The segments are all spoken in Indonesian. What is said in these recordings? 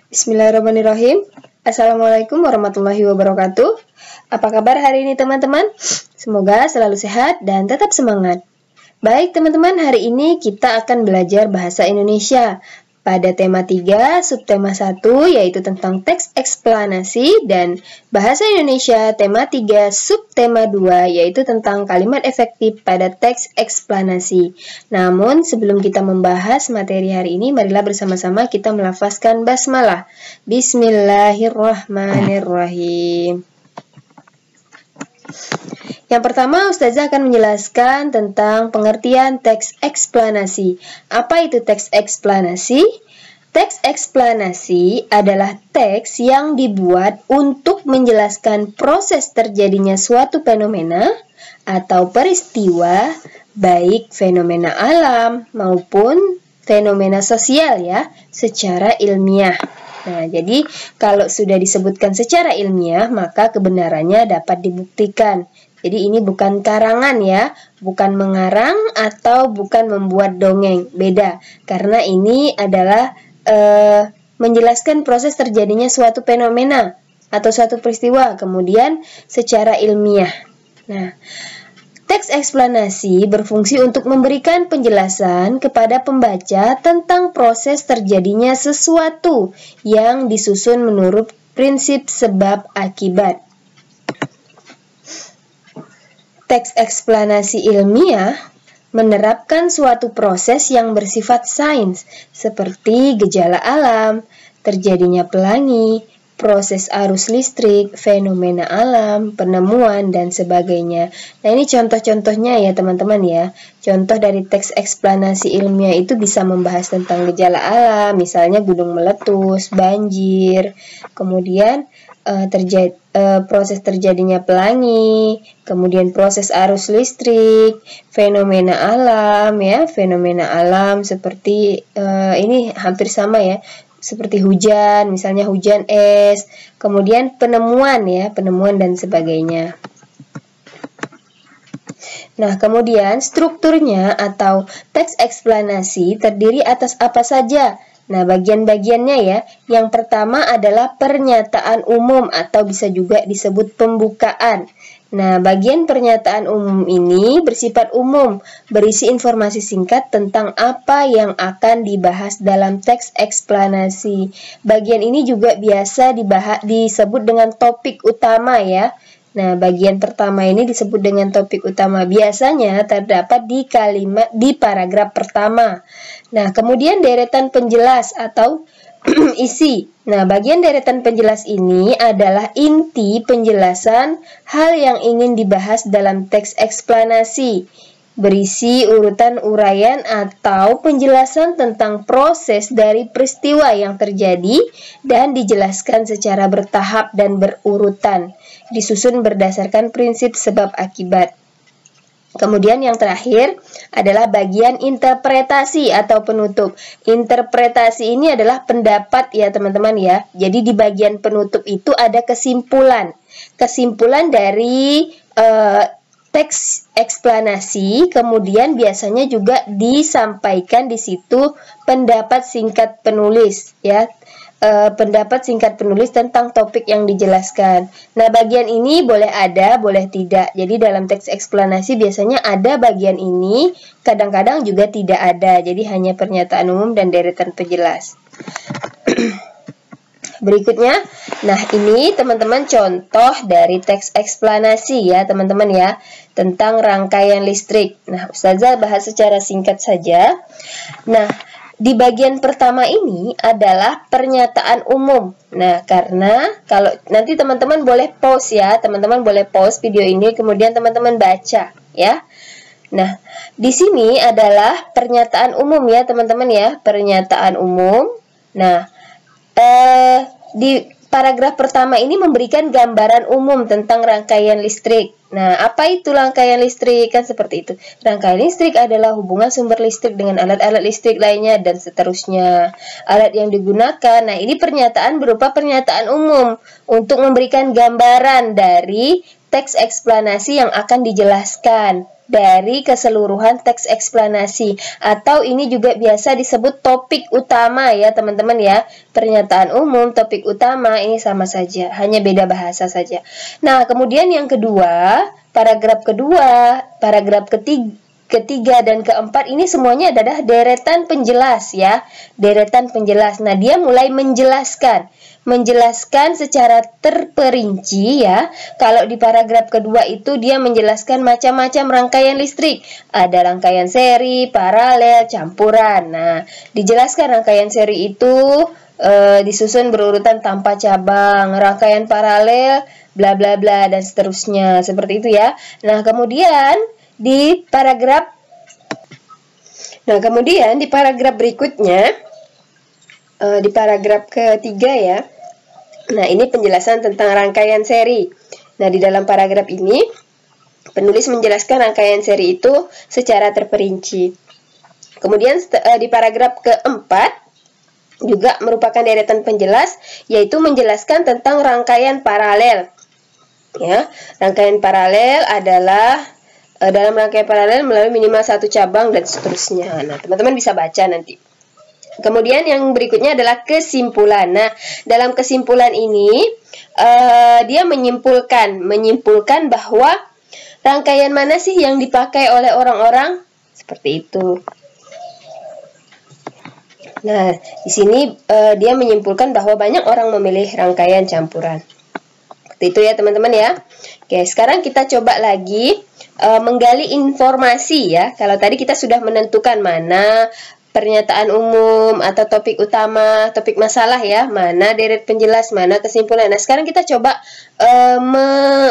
Bismillahirrahmanirrahim. Assalamualaikum warahmatullahi wabarakatuh. Apa kabar hari ini teman-teman? Semoga selalu sehat dan tetap semangat. Baik teman-teman, hari ini kita akan belajar bahasa Indonesia pada tema 3, subtema 1 yaitu tentang teks eksplanasi, dan bahasa Indonesia tema 3, subtema 2 yaitu tentang kalimat efektif pada teks eksplanasi. Namun sebelum kita membahas materi hari ini, marilah bersama-sama kita melafazkan basmalah. Bismillahirrahmanirrahim. Yang pertama, Ustazah akan menjelaskan tentang pengertian teks eksplanasi. Apa itu teks eksplanasi? Teks eksplanasi adalah teks yang dibuat untuk menjelaskan proses terjadinya suatu fenomena atau peristiwa, baik fenomena alam maupun fenomena sosial ya, secara ilmiah. Nah, jadi kalau sudah disebutkan secara ilmiah, maka kebenarannya dapat dibuktikan. Jadi ini bukan karangan ya, bukan mengarang atau bukan membuat dongeng, beda. Karena ini adalah menjelaskan proses terjadinya suatu fenomena atau suatu peristiwa, kemudian secara ilmiah. Nah, teks eksplanasi berfungsi untuk memberikan penjelasan kepada pembaca tentang proses terjadinya sesuatu yang disusun menurut prinsip sebab akibat. Teks eksplanasi ilmiah menerapkan suatu proses yang bersifat sains, seperti gejala alam, terjadinya pelangi, proses arus listrik, fenomena alam, penemuan, dan sebagainya. Nah, ini contoh-contohnya ya teman-teman ya. Contoh dari teks eksplanasi ilmiah itu bisa membahas tentang gejala alam, misalnya gunung meletus, banjir, kemudian proses terjadinya pelangi, kemudian proses arus listrik, fenomena alam ya, fenomena alam seperti ini hampir sama ya, seperti hujan, misalnya hujan es, kemudian penemuan ya, penemuan dan sebagainya. Nah, kemudian strukturnya atau teks eksplanasi terdiri atas apa saja? Nah, bagian-bagiannya ya. Yang pertama adalah pernyataan umum atau bisa juga disebut pembukaan. Nah, bagian pernyataan umum ini bersifat umum, berisi informasi singkat tentang apa yang akan dibahas dalam teks eksplanasi. Bagian ini juga biasa disebut dengan topik utama ya. Nah, bagian pertama ini disebut dengan topik utama. Biasanya terdapat di paragraf pertama. Nah, kemudian deretan penjelas atau isi. Nah, bagian deretan penjelas ini adalah inti penjelasan hal yang ingin dibahas dalam teks eksplanasi. Berisi urutan uraian atau penjelasan tentang proses dari peristiwa yang terjadi dan dijelaskan secara bertahap dan berurutan, disusun berdasarkan prinsip sebab akibat. Kemudian yang terakhir adalah bagian interpretasi atau penutup. Interpretasi ini adalah pendapat ya teman-teman ya. Jadi di bagian penutup itu ada kesimpulan. Kesimpulan dari teks eksplanasi, kemudian biasanya juga disampaikan di situ pendapat singkat penulis ya. Pendapat singkat penulis tentang topik yang dijelaskan. Nah, bagian ini boleh ada, boleh tidak. Jadi dalam teks eksplanasi biasanya ada bagian ini, kadang-kadang juga tidak ada. Jadi hanya pernyataan umum dan deretan penjelas. Berikutnya, nah ini teman-teman contoh dari teks eksplanasi ya teman-teman ya, tentang rangkaian listrik. Nah, Ustazah bahas secara singkat saja. Nah, di bagian pertama ini adalah pernyataan umum. Nah, karena kalau nanti teman-teman boleh pause ya, teman-teman boleh pause video ini, kemudian teman-teman baca ya. Nah, di sini adalah pernyataan umum ya teman-teman ya, pernyataan umum. Nah, di paragraf pertama ini memberikan gambaran umum tentang rangkaian listrik. Nah, apa itu rangkaian listrik? Kan seperti itu. Rangkaian listrik adalah hubungan sumber listrik dengan alat-alat listrik lainnya dan seterusnya. Alat yang digunakan. Nah, ini pernyataan berupa pernyataan umum untuk memberikan gambaran dari teks eksplanasi yang akan dijelaskan. dari keseluruhan teks eksplanasi, atau ini juga biasa disebut topik utama ya teman-teman ya. Pernyataan umum, topik utama ini sama saja, hanya beda bahasa saja. Nah, kemudian yang kedua, paragraf kedua, paragraf ketiga dan keempat ini semuanya adalah deretan penjelas ya, deretan penjelas. Nah, dia mulai menjelaskan secara terperinci ya. Kalau di paragraf kedua itu dia menjelaskan macam-macam rangkaian listrik. Ada rangkaian seri, paralel, campuran. Nah, dijelaskan rangkaian seri itu disusun berurutan tanpa cabang, rangkaian paralel, bla bla bla dan seterusnya. Seperti itu ya. Nah, kemudian di paragraf berikutnya, di paragraf ketiga ya. Nah, ini penjelasan tentang rangkaian seri. Nah, di dalam paragraf ini, penulis menjelaskan rangkaian seri itu secara terperinci. Kemudian di paragraf keempat, juga merupakan deretan penjelas, yaitu menjelaskan tentang rangkaian paralel. Ya, rangkaian paralel adalah dalam rangkaian paralel melalui minimal satu cabang dan seterusnya. Nah, teman-teman bisa baca nanti. Kemudian yang berikutnya adalah kesimpulan. Nah, dalam kesimpulan ini dia menyimpulkan bahwa rangkaian mana sih yang dipakai oleh orang-orang? Seperti itu. Nah, di sini dia menyimpulkan bahwa banyak orang memilih rangkaian campuran. Seperti itu ya teman-teman ya. Oke, sekarang kita coba lagi menggali informasi ya. Kalau tadi kita sudah menentukan mana pernyataan umum atau topik utama, topik masalah ya, mana deret penjelas, mana kesimpulan. Nah, sekarang kita coba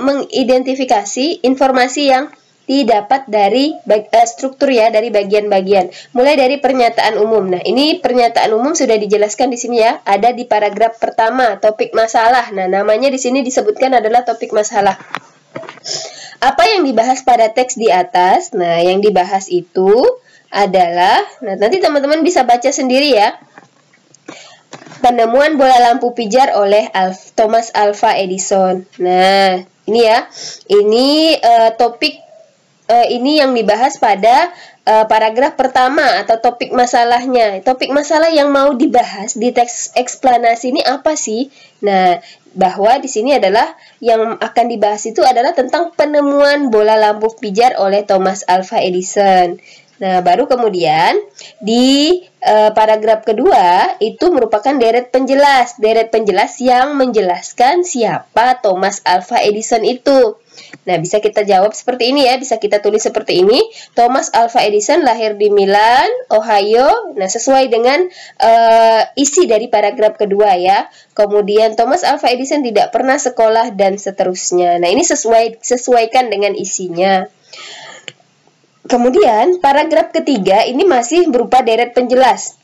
mengidentifikasi informasi yang didapat dari struktur ya, dari bagian-bagian. Mulai dari pernyataan umum. Nah, ini pernyataan umum sudah dijelaskan di sini ya, ada di paragraf pertama, topik masalah. Nah, namanya di sini disebutkan adalah topik masalah. Apa yang dibahas pada teks di atas? Nah, yang dibahas itu adalah, nah nanti teman-teman bisa baca sendiri ya, penemuan bola lampu pijar oleh Thomas Alva Edison. Nah, ini ya, ini topik ini yang dibahas pada paragraf pertama atau topik masalahnya. Topik masalah yang mau dibahas di teks eksplanasi ini apa sih? Nah, bahwa di sini adalah yang akan dibahas itu adalah tentang penemuan bola lampu pijar oleh Thomas Alva Edison. Nah, baru kemudian di paragraf kedua itu merupakan deret penjelas yang menjelaskan siapa Thomas Alva Edison itu. Nah, bisa kita jawab seperti ini ya, bisa kita tulis seperti ini. Thomas Alva Edison lahir di Milan, Ohio. Nah, sesuai dengan isi dari paragraf kedua ya. Kemudian Thomas Alva Edison tidak pernah sekolah dan seterusnya. Nah, ini sesuaikan dengan isinya. Kemudian paragraf ketiga ini masih berupa deret penjelas.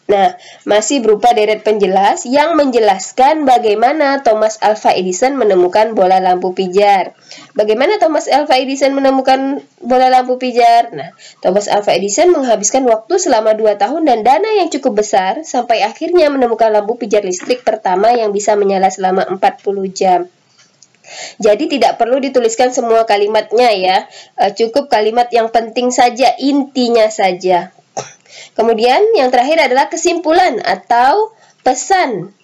Nah, masih berupa deret penjelas yang menjelaskan bagaimana Thomas Alva Edison menemukan bola lampu pijar. Bagaimana Thomas Alva Edison menemukan bola lampu pijar? Nah, Thomas Alva Edison menghabiskan waktu selama 2 tahun dan dana yang cukup besar sampai akhirnya menemukan lampu pijar listrik pertama yang bisa menyala selama 40 jam. Jadi tidak perlu dituliskan semua kalimatnya ya, cukup kalimat yang penting saja, intinya saja. Kemudian yang terakhir adalah kesimpulan atau pesan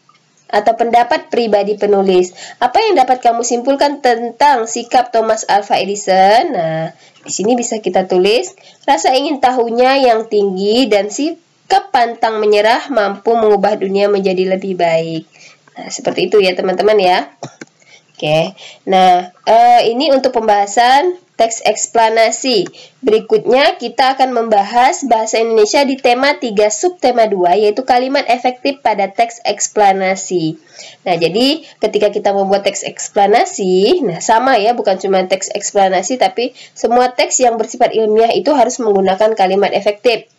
atau pendapat pribadi penulis. Apa yang dapat kamu simpulkan tentang sikap Thomas Alva Edison? Nah, di sini bisa kita tulis, rasa ingin tahunya yang tinggi dan sikap pantang menyerah mampu mengubah dunia menjadi lebih baik. Nah, seperti itu ya teman-teman ya. Oke, nah ini untuk pembahasan teks eksplanasi. Berikutnya kita akan membahas bahasa Indonesia di tema 3 subtema 2, yaitu kalimat efektif pada teks eksplanasi. Nah, jadi ketika kita membuat teks eksplanasi, nah sama ya, bukan cuma teks eksplanasi, tapi semua teks yang bersifat ilmiah itu harus menggunakan kalimat efektif.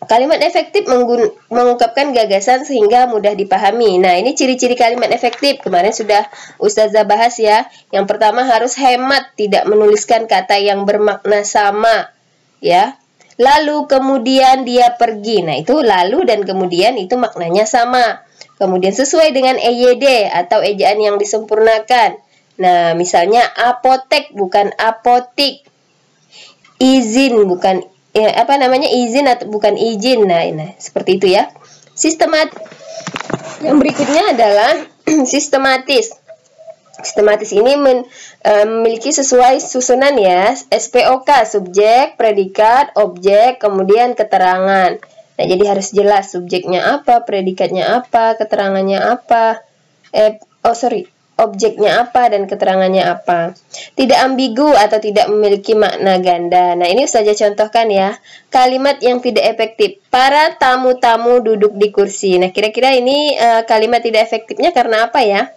Kalimat efektif mengungkapkan gagasan sehingga mudah dipahami. Nah, ini ciri-ciri kalimat efektif. Kemarin sudah Ustazah bahas ya. Yang pertama harus hemat, tidak menuliskan kata yang bermakna sama. Ya. Lalu kemudian dia pergi. Nah, itu lalu dan kemudian itu maknanya sama. Kemudian sesuai dengan EYD atau ejaan yang disempurnakan. Nah, misalnya apotek bukan apotik. izin, bukan izin atau bukan izin. Nah, seperti itu ya. Sistematis. Yang berikutnya adalah sistematis. Sistematis ini memiliki sesuai susunan ya, SPOK, subjek, predikat, objek, kemudian keterangan. Nah, jadi harus jelas subjeknya apa, predikatnya apa, keterangannya apa. Objeknya apa dan keterangannya apa. Tidak ambigu atau tidak memiliki makna ganda. Nah, ini Ustazah contohkan ya. Kalimat yang tidak efektif. Para tamu-tamu duduk di kursi. Nah, kira-kira ini kalimat tidak efektifnya karena apa ya?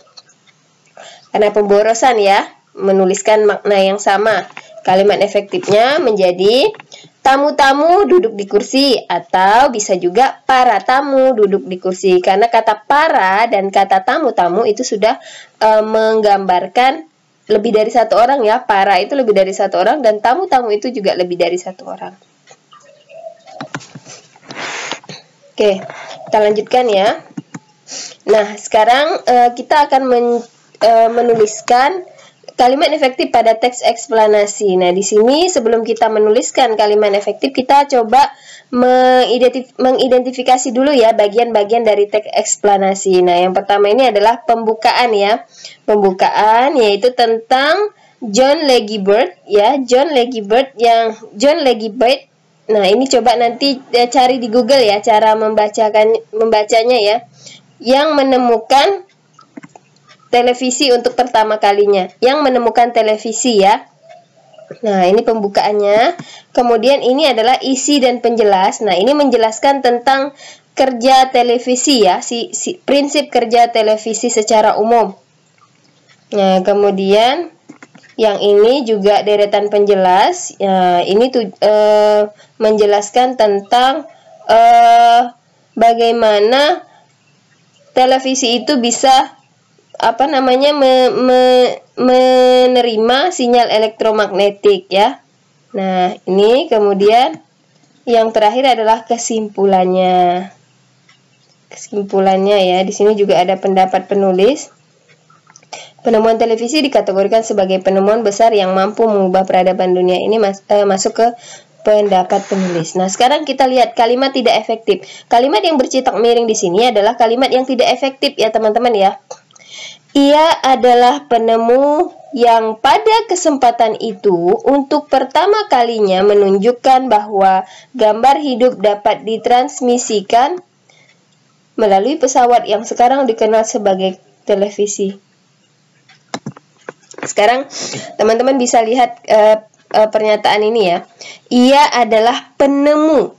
Karena pemborosan ya. Menuliskan makna yang sama. Kalimat efektifnya menjadi tamu-tamu duduk di kursi, atau bisa juga para tamu duduk di kursi. Karena kata para dan kata tamu-tamu itu sudah menggambarkan lebih dari satu orang ya. Para itu lebih dari satu orang dan tamu-tamu itu juga lebih dari satu orang. Oke, kita lanjutkan ya. Nah, sekarang kita akan menuliskan kalimat efektif pada teks eksplanasi. Nah, di sini sebelum kita menuliskan kalimat efektif, kita coba mengidentifikasi dulu ya bagian-bagian dari teks eksplanasi. Nah, yang pertama ini adalah pembukaan ya. Pembukaan yaitu tentang John Leggebird ya. John Leggebird. Nah, ini coba nanti cari di Google ya cara membacanya ya. Yang menemukan televisi untuk pertama kalinya. Yang menemukan televisi ya. Nah, ini pembukaannya. Kemudian ini adalah isi dan penjelas. Nah, ini menjelaskan tentang kerja televisi ya. Prinsip kerja televisi secara umum. Nah, kemudian yang ini juga deretan penjelas. Ini menjelaskan tentang bagaimana televisi itu bisa menerima sinyal elektromagnetik ya. Nah, ini kemudian yang terakhir adalah kesimpulannya. Kesimpulannya ya, di sini juga ada pendapat penulis. Penemuan televisi dikategorikan sebagai penemuan besar yang mampu mengubah peradaban dunia. Ini masuk ke pendapat penulis. Nah, sekarang kita lihat kalimat tidak efektif. Kalimat yang bercetak miring di sini adalah kalimat yang tidak efektif ya, teman-teman ya. Ia adalah penemu yang pada kesempatan itu untuk pertama kalinya menunjukkan bahwa gambar hidup dapat ditransmisikan melalui pesawat yang sekarang dikenal sebagai televisi. Sekarang teman-teman bisa lihat pernyataan ini ya. Ia adalah penemu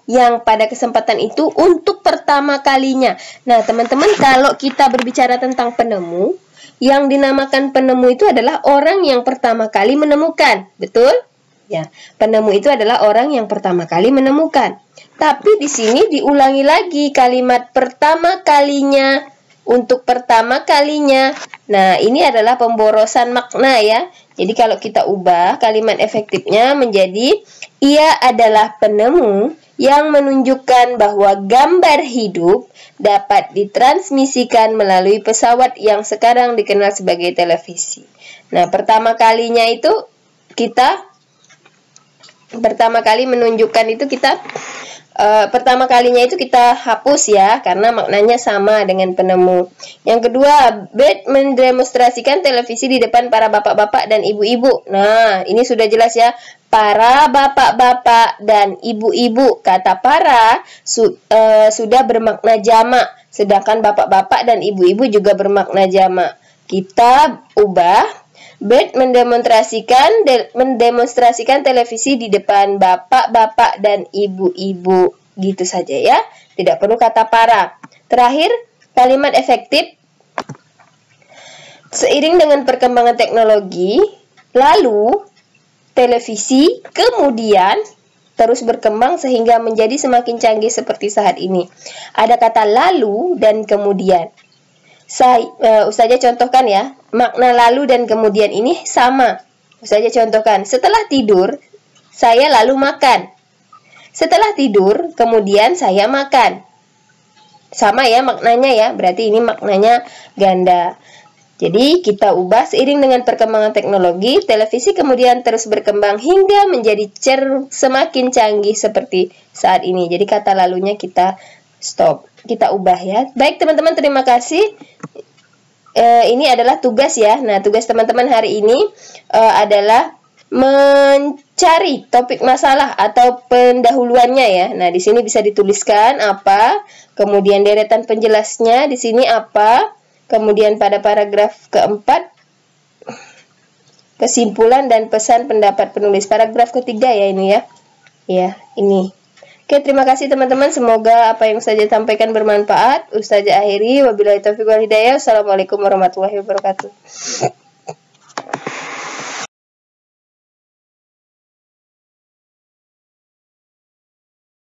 yang pada kesempatan itu untuk pertama kalinya. Nah, teman-teman, kalau kita berbicara tentang penemu, yang dinamakan penemu itu adalah orang yang pertama kali menemukan. Betul? Ya, penemu itu adalah orang yang pertama kali menemukan. Tapi di sini diulangi lagi kalimat pertama kalinya, untuk pertama kalinya. Nah, ini adalah pemborosan makna ya. Jadi kalau kita ubah kalimat efektifnya menjadi ia adalah penemu yang menunjukkan bahwa gambar hidup dapat ditransmisikan melalui pesawat yang sekarang dikenal sebagai televisi. Nah, pertama kalinya itu kita pertama kalinya itu kita hapus ya, karena maknanya sama dengan penemu. Yang kedua, Beth mendemonstrasikan televisi di depan para bapak-bapak dan ibu-ibu. Nah, ini sudah jelas ya, para bapak-bapak dan ibu-ibu. Kata para sudah bermakna jamak, sedangkan bapak-bapak dan ibu-ibu juga bermakna jamak. Kita ubah Beth mendemonstrasikan televisi di depan bapak-bapak dan ibu-ibu. Gitu saja ya. Tidak perlu kata para. Terakhir, kalimat efektif. Seiring dengan perkembangan teknologi, lalu televisi kemudian terus berkembang sehingga menjadi semakin canggih seperti saat ini. Ada kata lalu dan kemudian. Ustazah contohkan ya, makna lalu dan kemudian ini sama. Ustazah contohkan, setelah tidur, saya lalu makan. Setelah tidur, kemudian saya makan. Sama ya maknanya ya, berarti ini maknanya ganda. Jadi kita ubah seiring dengan perkembangan teknologi, televisi kemudian terus berkembang hingga menjadi semakin canggih seperti saat ini. Jadi kata lalunya kita stop, kita ubah ya. Baik teman-teman, terima kasih. Ini adalah tugas ya. Nah, tugas teman-teman hari ini adalah mencari topik masalah atau pendahuluannya ya. Nah, di sini bisa dituliskan apa, kemudian deretan penjelasnya di sini apa. Kemudian pada paragraf keempat, kesimpulan dan pesan pendapat penulis. Paragraf ketiga ya ini ya. Ya, ini. Oke, terima kasih teman-teman. Semoga apa yang Ustazah sampaikan bermanfaat. Ustazah akhiri. Wabillahi taufiq wal hidayah. Assalamualaikum warahmatullahi wabarakatuh.